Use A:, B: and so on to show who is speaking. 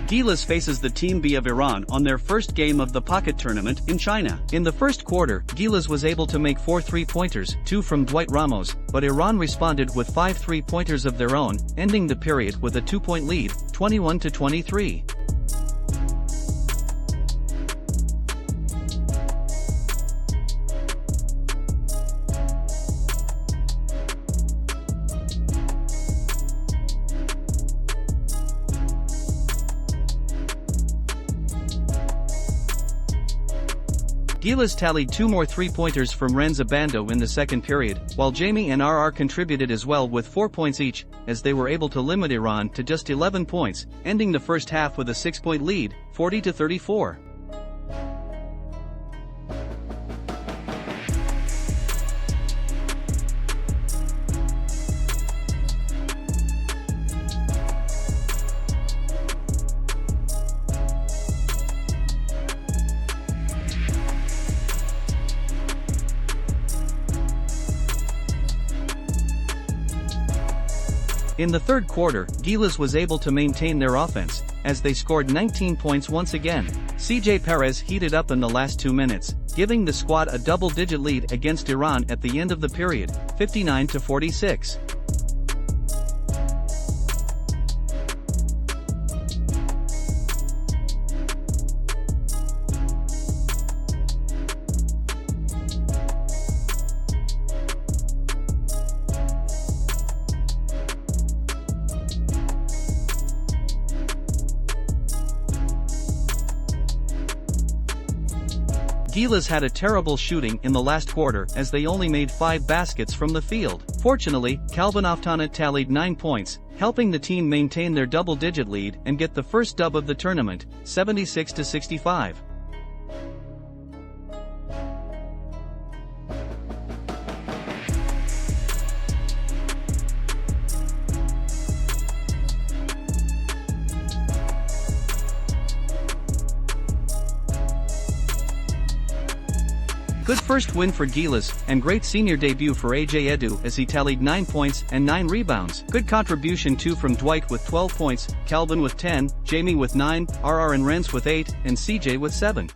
A: Gilas faces the Team B of Iran on their first game of the Pocket Tournament in China. In the first quarter, Gilas was able to make 4 3-pointers, 2 from Dwight Ramos, but Iran responded with 5 3-pointers of their own, ending the period with a 2-point lead, 21-23. Gilas tallied 2 more 3-pointers from Rhenz Abando in the second period, while Jamie and RR contributed as well with 4 points each, as they were able to limit Iran to just 11 points, ending the first half with a 6-point lead, 40-34. In the third quarter, Gilas was able to maintain their offense, as they scored 19 points once again. CJ Perez heated up in the last 2 minutes, giving the squad a double-digit lead against Iran at the end of the period, 59-46. Gilas had a terrible shooting in the last quarter as they only made 5 baskets from the field. Fortunately, Oftana tallied 9 points, helping the team maintain their double-digit lead and get the first dub of the tournament, 76-65. Good first win for Gilas, and great senior debut for AJ Edu as he tallied 9 points and 9 rebounds. Good contribution too from Dwight with 12 points, Calvin with 10, Jamie with 9, RR and Rhenz with 8, and CJ with 7.